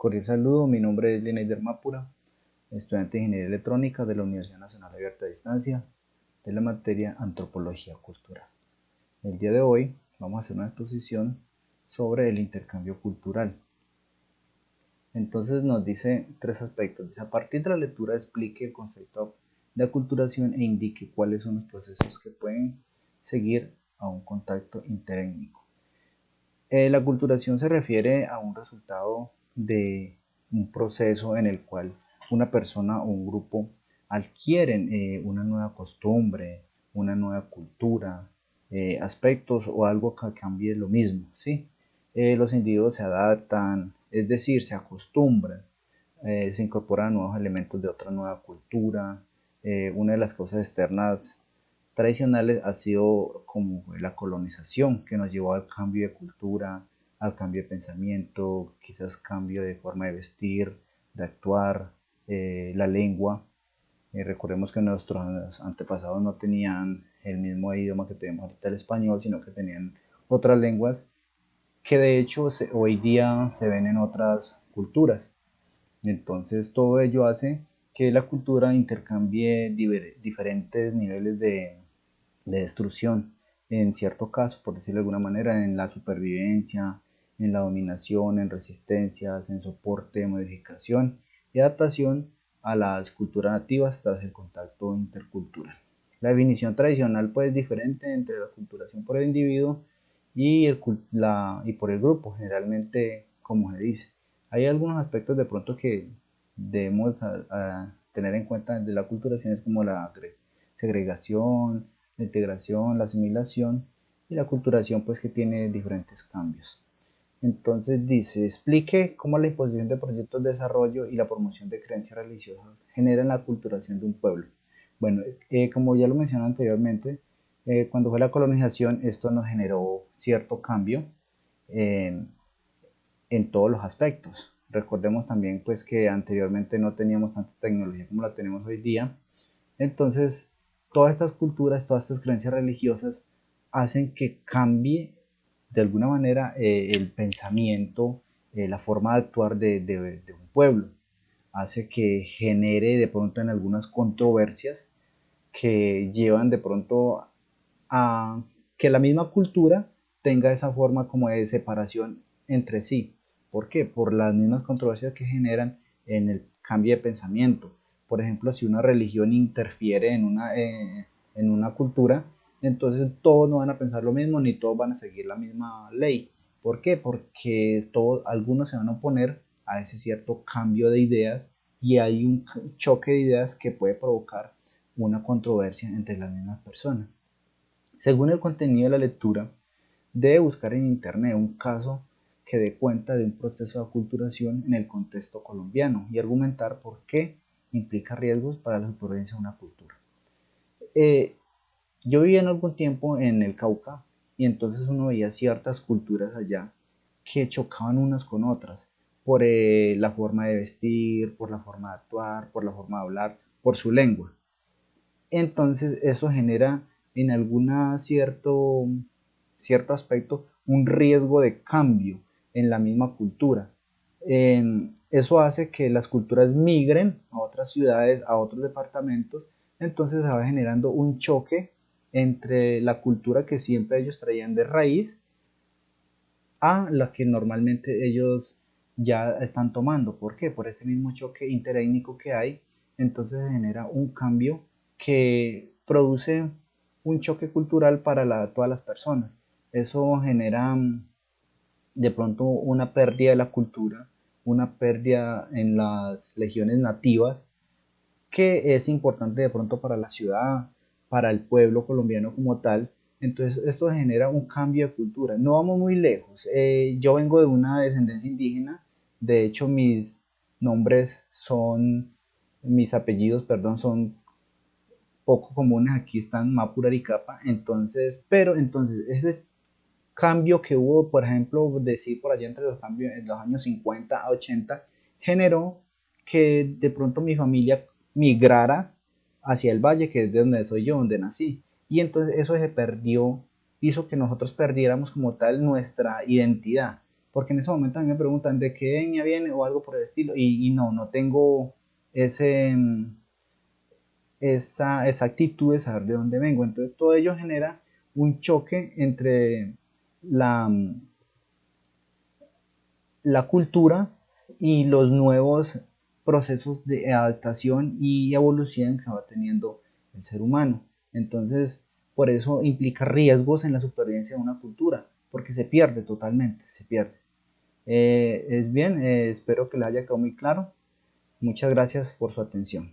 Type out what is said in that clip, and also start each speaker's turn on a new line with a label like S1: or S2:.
S1: Cordial saludo, mi nombre es Lineider Mápura, estudiante de Ingeniería Electrónica de la Universidad Nacional Abierta a Distancia de la materia Antropología Cultural. El día de hoy vamos a hacer una exposición sobre el intercambio cultural. Entonces nos dice tres aspectos. Dice, a partir de la lectura explique el concepto de aculturación e indique cuáles son los procesos que pueden seguir a un contacto interétnico. La aculturación se refiere a un resultado de un proceso en el cual una persona o un grupo adquieren una nueva costumbre, una nueva cultura, aspectos o algo que cambie lo mismo, ¿sí? Los individuos se adaptan, es decir, se acostumbran, se incorporan nuevos elementos de otra nueva cultura. Una de las cosas externas tradicionales ha sido como la colonización que nos llevó al cambio de cultura, al cambio de pensamiento, quizás cambio de forma de vestir, de actuar, la lengua. Recordemos que nuestros antepasados no tenían el mismo idioma que tenemos ahorita el español, sino que tenían otras lenguas que de hecho hoy día se ven en otras culturas. Entonces todo ello hace que la cultura intercambie diferentes niveles de destrucción, en cierto caso, por decirlo de alguna manera, en la supervivencia, en la dominación, en resistencias, en soporte, modificación y adaptación a las culturas nativas tras el contacto intercultural. La definición tradicional pues es diferente entre la culturación por el individuo y por el grupo, generalmente como se dice. Hay algunos aspectos de pronto que debemos a tener en cuenta de la culturación, es como la segregación, la integración, la asimilación y la culturación pues que tiene diferentes cambios. Entonces dice, explique cómo la imposición de proyectos de desarrollo y la promoción de creencias religiosas generan la culturación de un pueblo. Bueno, como ya lo mencioné anteriormente, cuando fue la colonización esto nos generó cierto cambio en, en todos los aspectos. Recordemos también pues que anteriormente no teníamos tanta tecnología como la tenemos hoy día. Entonces, todas estas culturas, todas estas creencias religiosas hacen que cambie de alguna manera el pensamiento, la forma de actuar de un pueblo. Hace que genere de pronto en algunas controversias que llevan de pronto a que la misma cultura tenga esa forma como de separación entre sí. ¿Por qué? Por las mismas controversias que generan en el cambio de pensamiento. Por ejemplo, si una religión interfiere en una cultura, entonces todos no van a pensar lo mismo ni todos van a seguir la misma ley. ¿Por qué? Porque algunos se van a oponer a ese cierto cambio de ideas y hay un choque de ideas que puede provocar una controversia entre las mismas personas. Según el contenido de la lectura, debe buscar en Internet un caso que dé cuenta de un proceso de aculturación en el contexto colombiano y argumentar por qué implica riesgos para la supervivencia de una cultura. Eh, yo viví en algún tiempo en el Cauca y entonces uno veía ciertas culturas allá que chocaban unas con otras por la forma de vestir, por la forma de actuar, por la forma de hablar, por su lengua. Entonces eso genera en alguna cierto aspecto un riesgo de cambio en la misma cultura. Eso hace que las culturas migren a otras ciudades, a otros departamentos, entonces se va generando un choque entre la cultura que siempre ellos traían de raíz a la que normalmente ellos ya están tomando. ¿Por qué? Por ese mismo choque interétnico que hay, entonces se genera un cambio que produce un choque cultural para todas las personas. Eso genera de pronto una pérdida de la cultura, una pérdida en las legiones nativas, que es importante de pronto para la ciudad, para el pueblo colombiano como tal. Entonces esto genera un cambio de cultura. No vamos muy lejos. Yo vengo de una descendencia indígena. De hecho, mis apellidos, perdón, son poco comunes. Aquí están Mapura y Capa. Entonces, ese cambio que hubo, por ejemplo, decir por allá entre en los años 50 a 80, generó que de pronto mi familia migrara hacia el valle, que es de donde soy yo, donde nací. Y entonces eso se perdió, hizo que nosotros perdiéramos como tal nuestra identidad. porque en ese momento a mí me preguntan de qué etnia viene o algo por el estilo, y no, no tengo ese, esa actitud de saber de dónde vengo. Entonces todo ello genera un choque entre la, la cultura y los nuevos procesos de adaptación y evolución que va teniendo el ser humano. Entonces, por eso implica riesgos en la supervivencia de una cultura, porque se pierde totalmente, se pierde. Es bien, espero que les haya quedado muy claro. Muchas gracias por su atención.